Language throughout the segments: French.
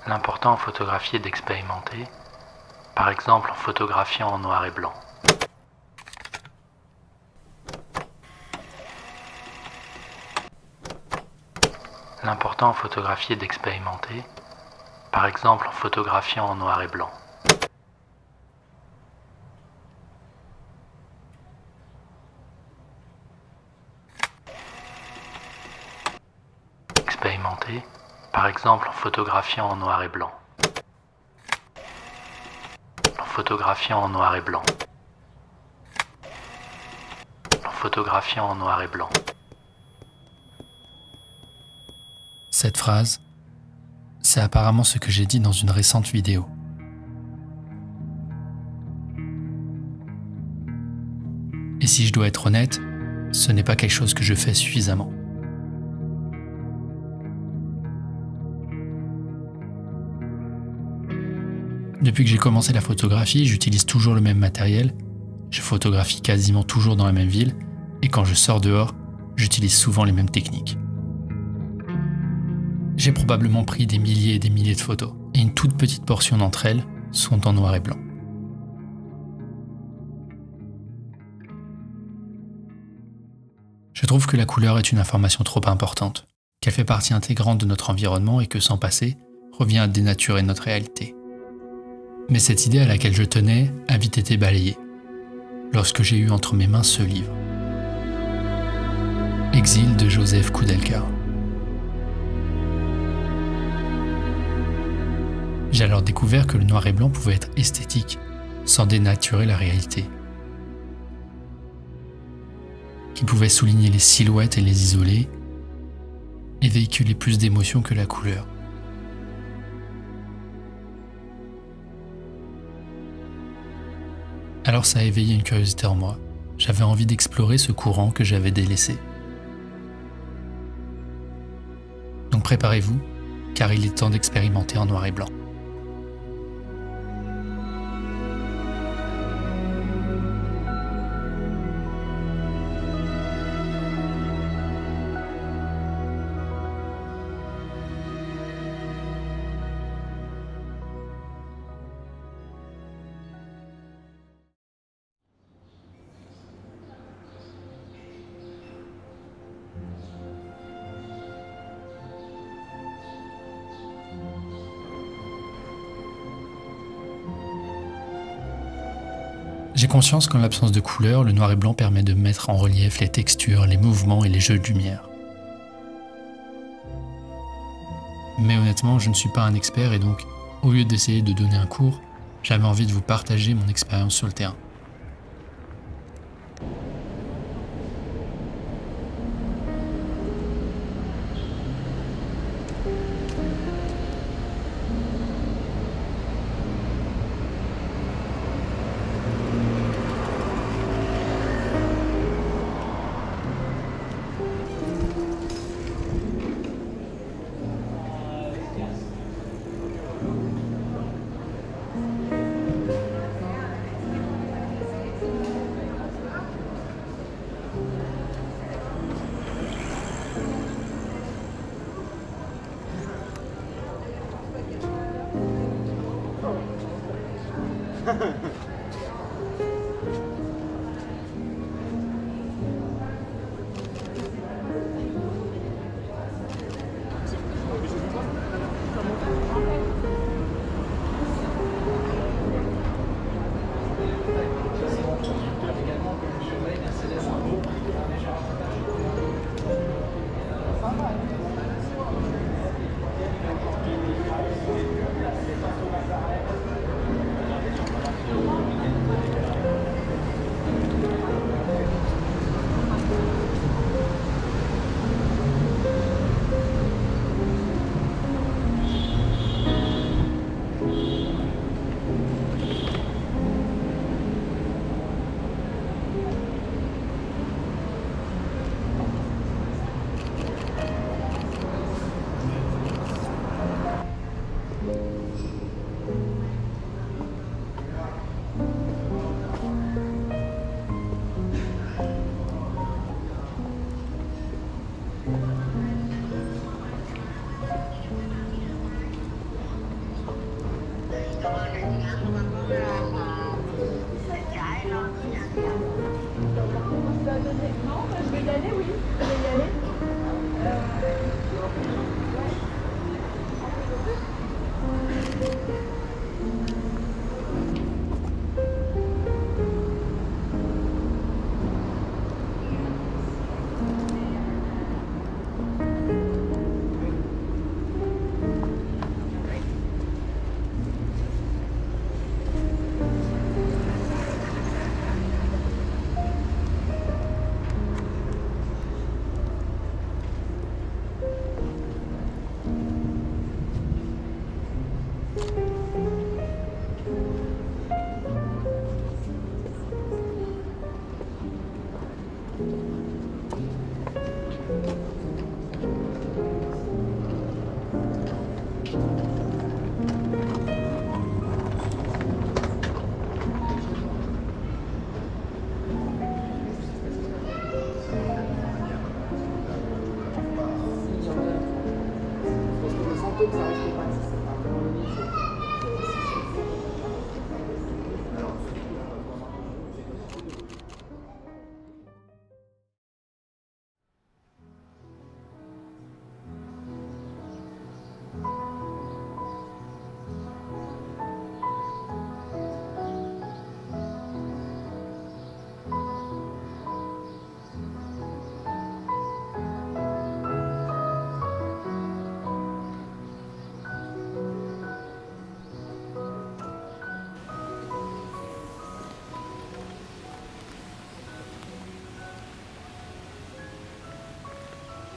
L'important en photographie est d'expérimenter, par exemple en photographiant en noir et blanc. L'important en photographie est d'expérimenter, par exemple en photographiant en noir et blanc. Expérimenter, par exemple en photographiant en noir et blanc. En photographiant en noir et blanc. En photographiant en noir et blanc. Cette phrase, c'est apparemment ce que j'ai dit dans une récente vidéo. Et si je dois être honnête, ce n'est pas quelque chose que je fais suffisamment. Depuis que j'ai commencé la photographie, j'utilise toujours le même matériel, je photographie quasiment toujours dans la même ville, et quand je sors dehors, j'utilise souvent les mêmes techniques. J'ai probablement pris des milliers et des milliers de photos, et une toute petite portion d'entre elles sont en noir et blanc. Je trouve que la couleur est une information trop importante, qu'elle fait partie intégrante de notre environnement et que s'en passer revient à dénaturer notre réalité. Mais cette idée à laquelle je tenais a vite été balayée, lorsque j'ai eu entre mes mains ce livre. Exil de Joseph Koudelka. J'ai alors découvert que le noir et blanc pouvait être esthétique, sans dénaturer la réalité. Qu'il pouvait souligner les silhouettes et les isoler, et véhiculer plus d'émotions que la couleur. Alors ça a éveillé une curiosité en moi. J'avais envie d'explorer ce courant que j'avais délaissé. Donc préparez-vous, car il est temps d'expérimenter en noir et blanc. J'ai conscience qu'en l'absence de couleur, le noir et blanc permet de mettre en relief les textures, les mouvements et les jeux de lumière. Mais honnêtement, je ne suis pas un expert et donc, au lieu d'essayer de donner un cours, j'avais envie de vous partager mon expérience sur le terrain.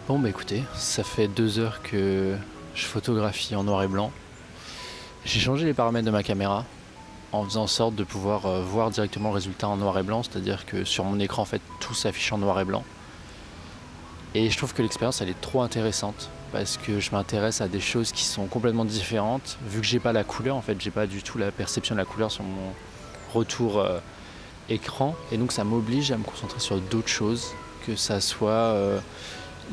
Bon bah écoutez, ça fait 2 heures que je photographie en noir et blanc. J'ai changé les paramètres de ma caméra en faisant en sorte de pouvoir voir directement le résultat en noir et blanc, c'est-à-dire que sur mon écran en fait tout s'affiche en noir et blanc. Et je trouve que l'expérience elle est trop intéressante parce que je m'intéresse à des choses qui sont complètement différentes. Vu que j'ai pas la couleur en fait, j'ai pas du tout la perception de la couleur sur mon retour écran, et donc ça m'oblige à me concentrer sur d'autres choses, que ça soit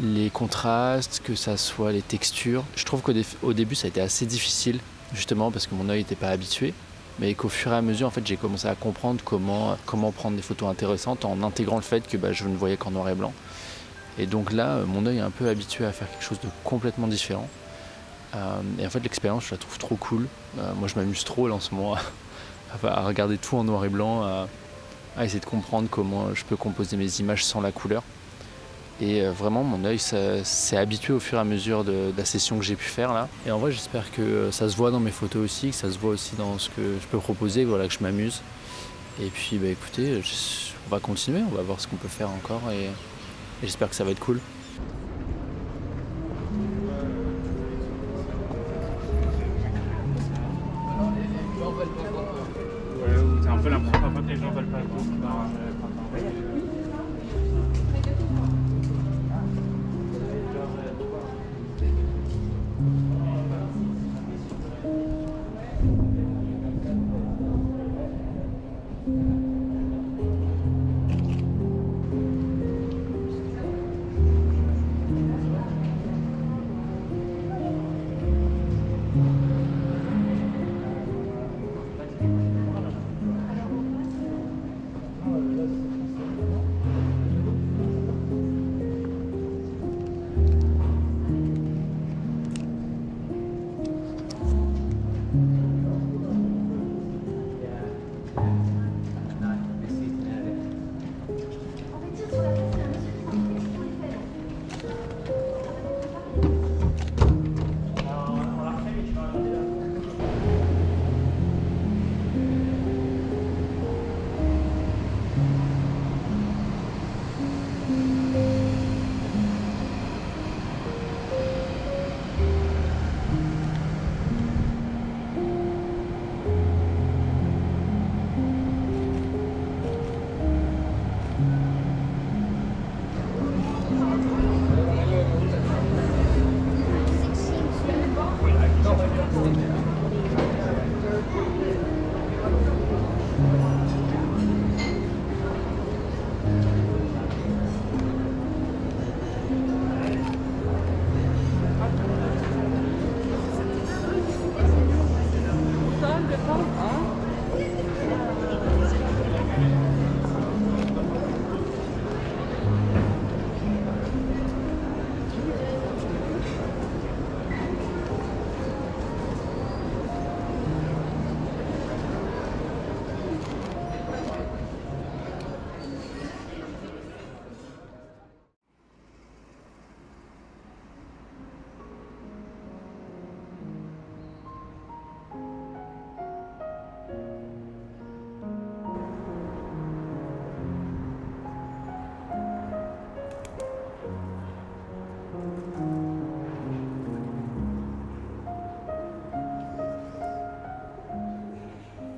les contrastes, que ça soit les textures. Je trouve qu'au début ça a été assez difficile, justement parce que mon œil n'était pas habitué, mais qu'au fur et à mesure en fait j'ai commencé à comprendre comment prendre des photos intéressantes en intégrant le fait que je ne voyais qu'en noir et blanc. Et donc là mon œil est un peu habitué à faire quelque chose de complètement différent. Et en fait l'expérience je la trouve trop cool. Moi je m'amuse trop là en ce moment à regarder tout en noir et blanc, à essayer de comprendre comment je peux composer mes images sans la couleur. Et vraiment mon œil s'est habitué au fur et à mesure de la session que j'ai pu faire là. Et en vrai j'espère que ça se voit dans mes photos aussi, que ça se voit aussi dans ce que je peux proposer, voilà, que je m'amuse. Et puis écoutez, on va continuer, on va voir ce qu'on peut faire encore, et j'espère que ça va être cool. C'est un peu l'impression parfois que les gens veulent pas le voir.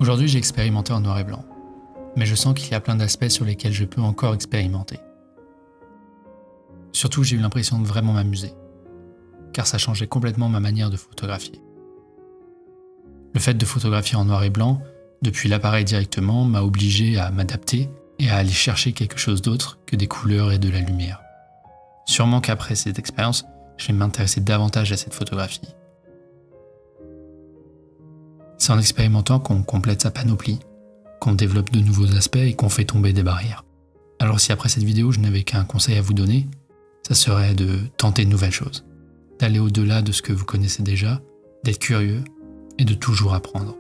Aujourd'hui, j'ai expérimenté en noir et blanc, mais je sens qu'il y a plein d'aspects sur lesquels je peux encore expérimenter. Surtout, j'ai eu l'impression de vraiment m'amuser, car ça changeait complètement ma manière de photographier. fait de photographier en noir et blanc, depuis l'appareil directement, m'a obligé à m'adapter et à aller chercher quelque chose d'autre que des couleurs et de la lumière. Sûrement qu'après cette expérience, je vais m'intéresser davantage à cette photographie. C'est en expérimentant qu'on complète sa panoplie, qu'on développe de nouveaux aspects et qu'on fait tomber des barrières. Alors si après cette vidéo je n'avais qu'un conseil à vous donner, ça serait de tenter de nouvelles choses, d'aller au-delà de ce que vous connaissez déjà, d'être curieux et de toujours apprendre.